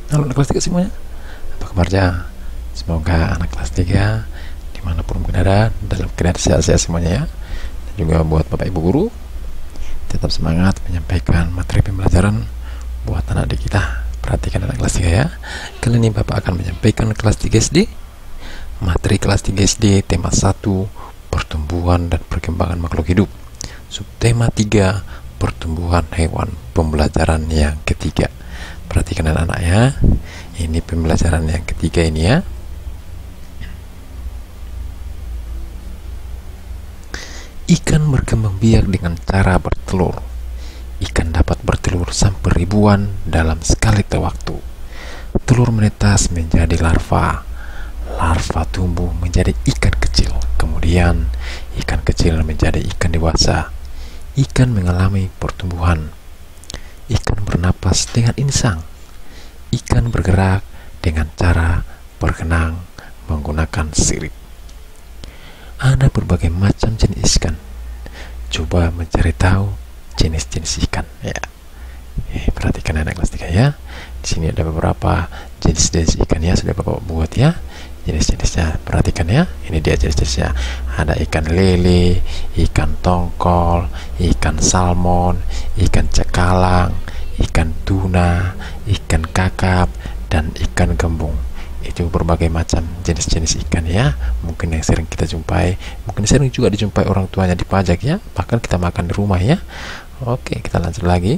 Halo anak kelas 3 semuanya, apa kabarnya? Semoga anak kelas 3 dimanapun berada dalam keadaan sehat-sehat semuanya ya. Dan juga buat bapak ibu guru, tetap semangat menyampaikan materi pembelajaran buat anak didik kita. Perhatikan anak kelas 3 ya. Kali ini bapak akan menyampaikan kelas 3 SD, materi kelas 3 SD tema 1, pertumbuhan dan perkembangan makhluk hidup. Subtema 3, pertumbuhan hewan, pembelajaran yang ketiga. Perhatikan anak-anak ya, ini pembelajaran yang ketiga ini ya. Ikan berkembang biak dengan cara bertelur. Ikan dapat bertelur sampai ribuan dalam sekali waktu. Telur menetas menjadi larva. Larva tumbuh menjadi ikan kecil. Kemudian ikan kecil menjadi ikan dewasa. Ikan mengalami pertumbuhan. Ikan bernapas dengan insang. Ikan bergerak dengan cara berenang menggunakan sirip. Ada berbagai macam jenis ikan. Coba mencari tahu jenis-jenis ikan ya. Perhatikan anak kelas 3 ya. Di sini ada beberapa jenis-jenis ikan ya, sudah Bapak buat ya. Jenis-jenisnya perhatikan ya. Ini dia jenis-jenisnya. Ada ikan lele, ikan tongkol, ikan salmon, ikan cakalang, ikan tuna, ikan kakap, dan ikan gembung. Itu berbagai macam jenis-jenis ikan ya. Mungkin yang sering kita jumpai, mungkin sering juga dijumpai orang tuanya di pajak ya, bahkan kita makan di rumah ya. Oke, kita lanjut lagi.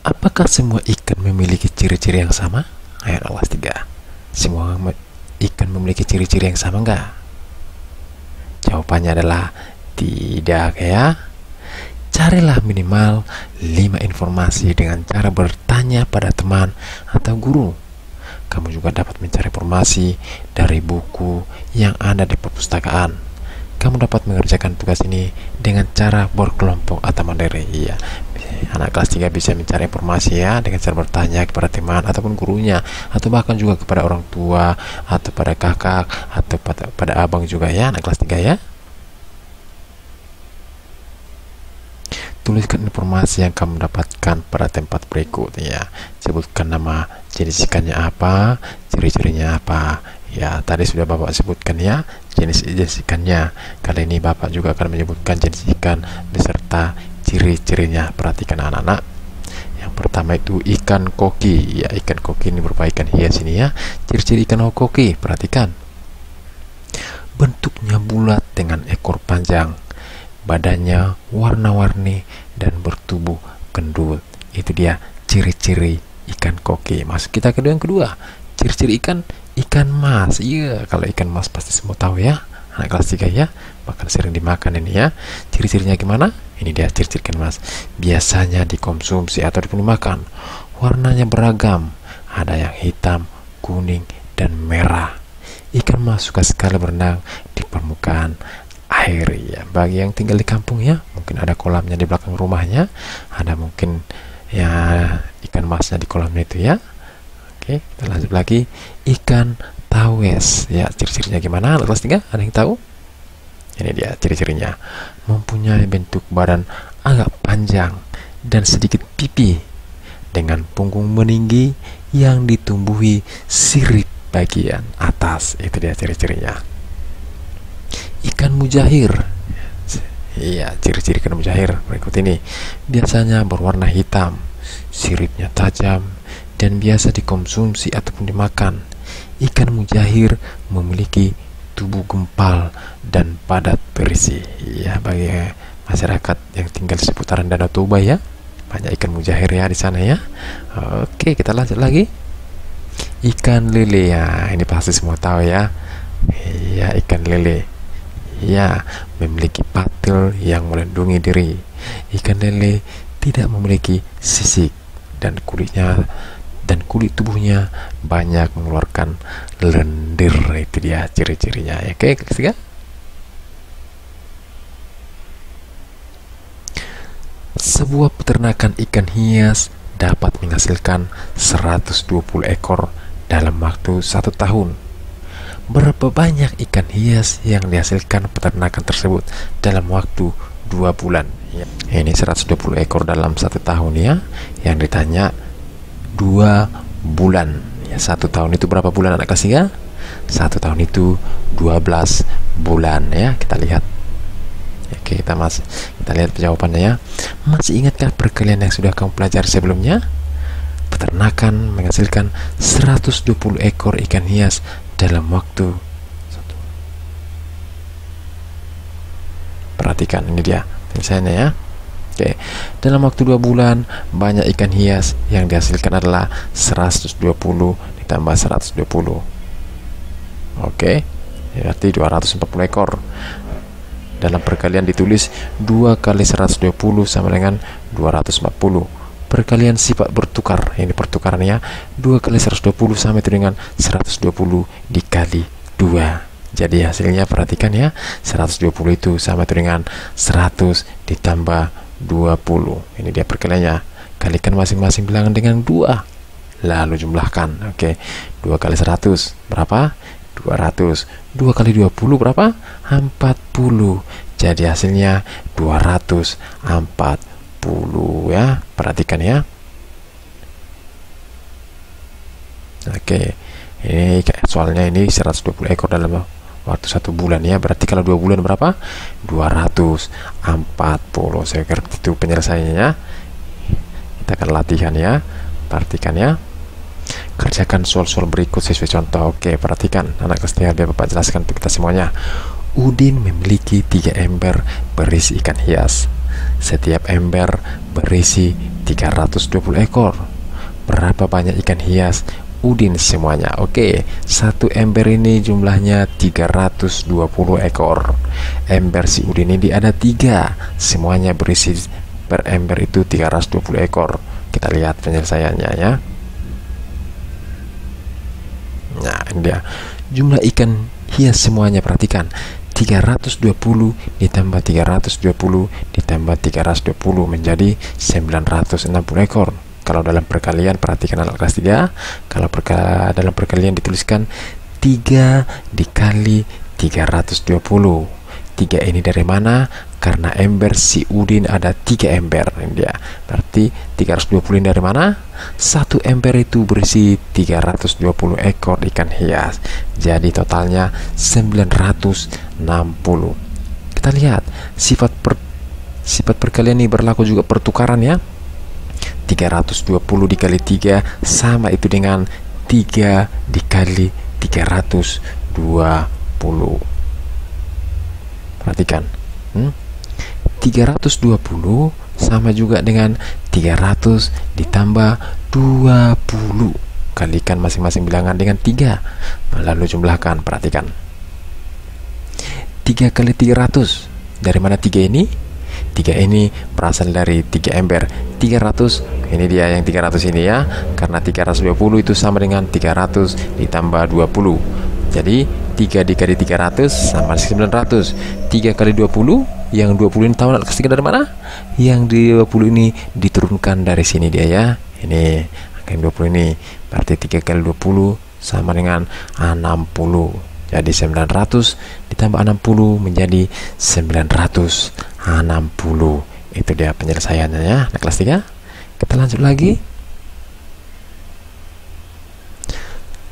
Apakah semua ikan memiliki ciri-ciri yang sama? Ayo kelas 3. Semua ikan memiliki ciri-ciri yang sama enggak? Jawabannya adalah tidak ya. Carilah minimal 5 informasi dengan cara bertanya pada teman atau guru. Kamu juga dapat mencari informasi dari buku yang ada di perpustakaan. Kamu dapat mengerjakan tugas ini dengan cara berkelompok atau mandiri. Iya, anak kelas 3 bisa mencari informasi ya dengan cara bertanya kepada teman ataupun gurunya, atau bahkan juga kepada orang tua atau pada kakak atau pada abang juga ya, anak kelas 3 ya. Tuliskan informasi yang kamu dapatkan pada tempat berikut ya. Sebutkan nama jenis ikannya apa, ciri-cirinya apa. Ya, tadi sudah Bapak sebutkan ya jenis ikannya. Kali ini Bapak juga akan menyebutkan jenis ikan beserta ciri-cirinya. Perhatikan anak-anak. Yang pertama itu ikan koki. Ya, ikan koki ini berupa ikan hias ini ya. Ciri-ciri ikan koki, perhatikan. Bentuknya bulat dengan ekor panjang. Badannya warna-warni dan bertubuh gendut. Itu dia ciri-ciri ikan koki. Masuk kita ke yang kedua. Ciri-ciri ikan mas. Iya, kalau ikan mas pasti semua tahu ya, anak kelas 3 ya, bahkan sering dimakan ini ya. Ciri-cirinya gimana? Ini dia ciri-ciri ikan mas. Biasanya dikonsumsi atau dimakan. Warnanya beragam, ada yang hitam, kuning, dan merah. Ikan mas suka sekali berenang di permukaan air ya. Bagi yang tinggal di kampung ya, mungkin ada kolamnya di belakang rumahnya, ada mungkin ya ikan masnya di kolamnya itu ya. Oke, kita lanjut lagi. Ikan tawes ya, ciri-cirinya gimana? Kelas 3 ada yang tahu? Ini dia ciri-cirinya. Mempunyai bentuk badan agak panjang dan sedikit pipi dengan punggung meninggi yang ditumbuhi sirip bagian atas. Itu dia ciri-cirinya. Ikan mujahir. Iya, ciri-ciri ikan mujahir berikut ini. Biasanya berwarna hitam, siripnya tajam, dan biasa dikonsumsi ataupun dimakan. Ikan mujahir memiliki tubuh gempal dan padat berisi. Ya, bagi masyarakat yang tinggal di seputaran Danau Toba ya, banyak ikan mujahir ya di sana ya. Oke, kita lanjut lagi. Ikan lele ya, ini pasti semua tahu ya. Iya, ikan lele. Ya, memiliki patil yang melindungi diri. Ikan lele tidak memiliki sisik dan kulit tubuhnya banyak mengeluarkan lendir. Itu dia ciri-cirinya ya. Oke, ketiga. Sebuah peternakan ikan hias dapat menghasilkan 120 ekor dalam waktu 1 tahun. Berapa banyak ikan hias yang dihasilkan peternakan tersebut dalam waktu 2 bulan ya. Ini 120 ekor dalam 1 tahun ya. Yang ditanya 2 bulan ya. 1 tahun itu berapa bulan anak kelas 3? 1 tahun itu 12 bulan ya. Kita lihat. Oke, kita lihat jawabannya ya. Masih ingatkah perkalian yang sudah kamu pelajari sebelumnya? Peternakan menghasilkan 120 ekor ikan hias dalam waktu. Perhatikan, ini dia misalnya ya. Oke, dalam waktu 2 bulan banyak ikan hias yang dihasilkan adalah 120 ditambah 120. Oke, berarti 240 ekor. Dalam perkalian ditulis 2 kali 120 sama dengan 240. Perkalian sifat bertukar, ini pertukarannya 2 kali 120 sama itu dengan 120 dikali 2. Jadi hasilnya perhatikan ya, 120 itu sama itu dengan 100 ditambah 20. Ini dia perkaliannya. Kalikan masing-masing bilangan dengan 2. Lalu jumlahkan. Oke, 2 kali 100 berapa? 200. 2 kali 20 berapa? 40. Jadi hasilnya 240 ya. Perhatikan ya. Oke. Ini soalnya ini 120 ekor dalam waktu 1 bulan ya. Berarti kalau 2 bulan berapa? 240. Saya kira itu penyelesaiannya ya. Kita akan latihan ya. Perhatikan ya. Kerjakan soal-soal berikut sesuai contoh. Oke, perhatikan anak kelas 3, biar Bapak jelaskan untuk kita semuanya. Udin memiliki 3 ember berisi ikan hias. Setiap ember berisi 320 ekor. Berapa banyak ikan hias Udin semuanya? Oke, 1 ember ini jumlahnya 320 ekor. Ember si Udin ini ada 3, semuanya berisi per ember itu 320 ekor. Kita lihat penyelesaiannya ya. Nah, ini dia jumlah ikan hias semuanya. Perhatikan, 320 ditambah 320 ditambah 320 menjadi 960 ekor. Kalau dalam perkalian, perhatikan anak kelas 3, kalau dalam perkalian dituliskan 3 dikali 320. 3 ini dari mana? Karena ember si Udin ada 3 ember. Ini dia. Berarti 320 ini dari mana? 1 ember itu berisi 320 ekor ikan hias. Jadi totalnya 960. Kita lihat sifat perkalian ini berlaku juga pertukaran ya. 320 dikali 3 sama itu dengan 3 dikali 320. Perhatikan, 320 sama juga dengan 300 ditambah 20. Kalikan masing-masing bilangan dengan 3, lalu jumlahkan. Perhatikan, 3 kali 300. Dari mana 3 ini? 3 ini berasal dari 3 ember. 300, ini dia yang 300 ini ya, karena 320 itu sama dengan 300 ditambah 20. Jadi 3 dikali 300 sama 900. 3 kali 20, yang 20 ini tahu anak ketiga dari mana? Yang 20 ini diturunkan dari sini dia ya. Ini angka 20 ini. Berarti 3 kali 20 sama dengan 60. Jadi 900 ditambah 60 menjadi 960. Itu dia penyelesaiannya ya, anak kelas 3. Kita lanjut lagi.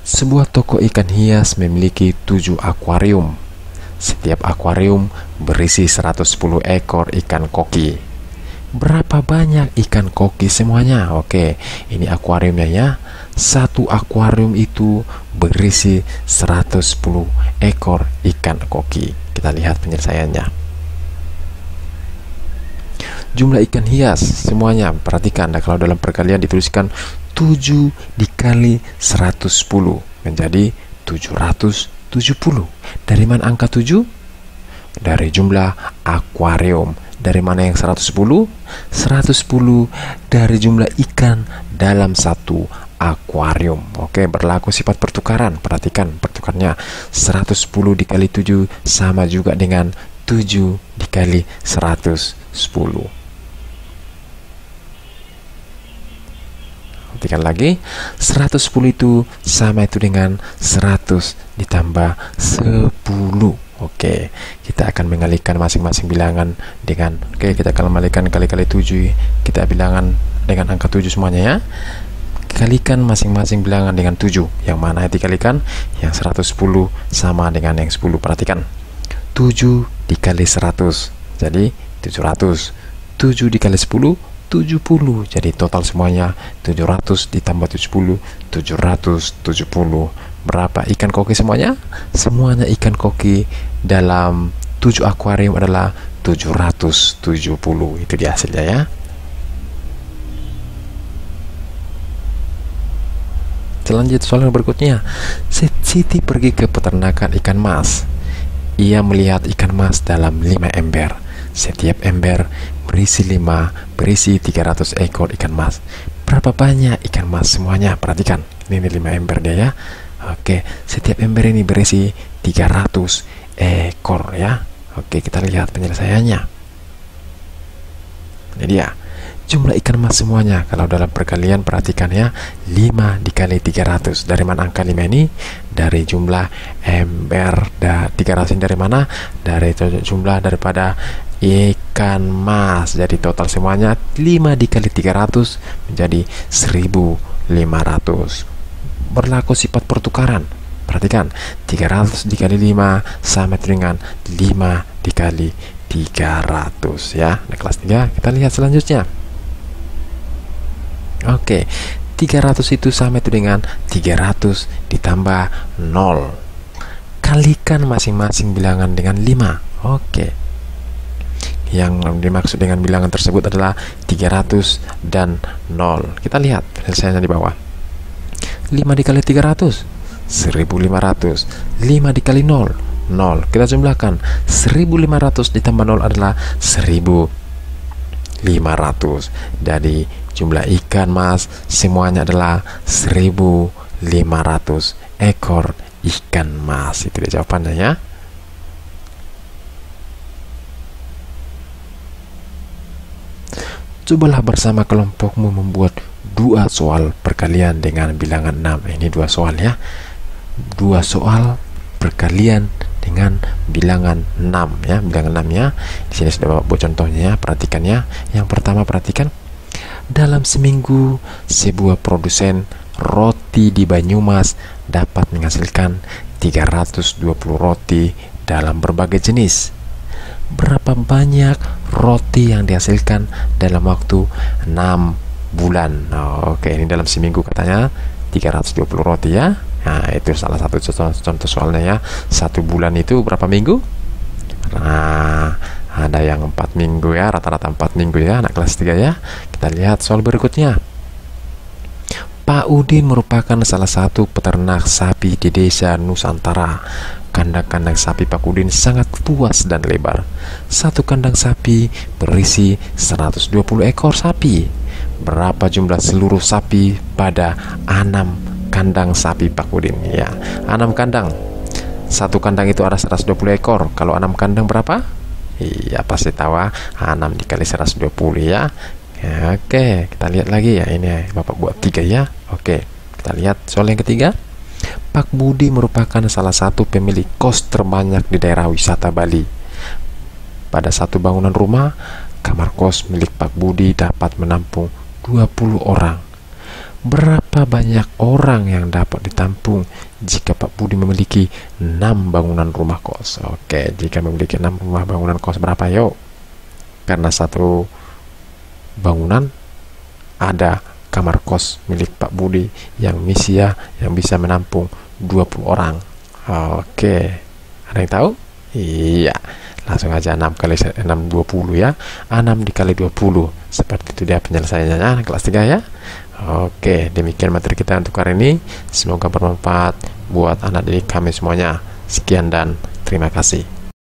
Sebuah toko ikan hias memiliki 7 akuarium. Setiap akuarium berisi 110 ekor ikan koki. Berapa banyak ikan koki semuanya? Oke, ini akuariumnya ya. 1 akuarium itu berisi 110 ekor ikan koki. Kita lihat penyelesaiannya. Jumlah ikan hias semuanya, perhatikan, kalau dalam perkalian dituliskan 7 dikali 110 menjadi 770. Dari mana angka 7? Dari jumlah akuarium. Dari mana yang 110? 110 dari jumlah ikan dalam 1 akuarium. Oke, berlaku sifat pertukaran. Perhatikan pertukarnya, 110 dikali 7 sama juga dengan 7 dikali 110. Perhatikan lagi, 110 itu sama itu dengan 100 ditambah 10. Oke, kita akan mengalihkan masing-masing bilangan dengan kita akan mengalihkan kali-kali 7. Kita bilangan dengan angka 7 semuanya ya. Kalikan masing-masing bilangan dengan 7. Yang mana dikalikan? Yang 110 sama dengan yang 10. Perhatikan. 7 dikali 100 jadi 700. 7 dikali 10 70. Jadi total semuanya 700 ditambah 70 770. Berapa ikan koki semuanya? Semuanya ikan koki dalam 7 akuarium adalah 770. Itu dia hasilnya ya. Selanjutnya soal yang berikutnya. Siti pergi ke peternakan ikan mas. Ia melihat ikan mas dalam 5 ember. Setiap ember berisi 300 ekor ikan mas. Berapa banyak ikan mas semuanya? Perhatikan. Ini 5 ember dia ya. Oke, setiap ember ini berisi 300 ekor ya. Oke, kita lihat penyelesaiannya. Ini dia. Jumlah ikan mas semuanya. Kalau dalam perkalian perhatikan ya, 5 dikali 300. Dari mana angka 5 ini? Dari jumlah ember 300 ini dari mana? Dari jumlah daripada ikan mas. Jadi total semuanya 5 dikali 300 menjadi 1500. Berlaku sifat pertukaran. Perhatikan, 300 dikali 5 sama dengan 5 dikali 300 ya. Nah, kelas 3 kita lihat selanjutnya. Oke, 300 itu sama itu dengan 300 ditambah 0. Kalikan masing-masing bilangan dengan 5. Oke. Yang dimaksud dengan bilangan tersebut adalah 300 dan 0. Kita lihat penyelesaiannya di bawah. 5 dikali 300 1500. 5 dikali 0 0. Kita jumlahkan. 1500 ditambah 0 adalah 1500. Jadi jumlah ikan mas semuanya adalah 1500 ekor ikan mas. Itu dia jawabannya ya. Cobalah bersama kelompokmu membuat 2 soal perkalian dengan bilangan 6. Ini 2 soal ya. 2 soal perkalian dengan bilangan 6 ya, bilangan 6 ya. Di sini sudah buat contohnya ya, perhatikan ya. Yang pertama perhatikan. Dalam seminggu sebuah produsen roti di Banyumas dapat menghasilkan 320 roti dalam berbagai jenis. Berapa banyak roti yang dihasilkan dalam waktu 6 bulan? Oke, ini dalam seminggu katanya 320 roti ya. Nah, itu salah satu contoh soalnya ya. 1 bulan itu berapa minggu? Nah, ada yang 4 minggu ya, rata-rata 4 minggu ya, anak kelas 3 ya. Kita lihat soal berikutnya. Pak Udin merupakan salah satu peternak sapi di desa Nusantara. Kandang-kandang sapi Pak Udin sangat luas dan lebar. Satu kandang sapi berisi 120 ekor sapi. Berapa jumlah seluruh sapi pada 6 kandang sapi Pak Udin? Ya, 6 kandang. Satu kandang itu ada 120 ekor. Kalau 6 kandang berapa? Iya, pasti tahu. 6 dikali 120 ya. Ya, oke, kita lihat lagi ya. Ini Bapak buat 3 ya. Oke, kita lihat soal yang ketiga. Pak Budi merupakan salah satu pemilik kos terbanyak di daerah wisata Bali. Pada satu bangunan rumah, kamar kos milik Pak Budi dapat menampung 20 orang. Berapa banyak orang yang dapat ditampung jika Pak Budi memiliki 6 bangunan rumah kos? Oke, jika memiliki 6 rumah bangunan kos berapa yuk? Karena satu bangunan ada kamar kos milik Pak Budi yang bisa menampung 20 orang. Oke, ada yang tahu? Iya, langsung aja 6 kali 6 20 ya. 6 dikali 20. Seperti itu dia penyelesaiannya kelas 3 ya. Oke, demikian materi kita untuk hari ini. Semoga bermanfaat buat anak didik kami semuanya. Sekian dan terima kasih.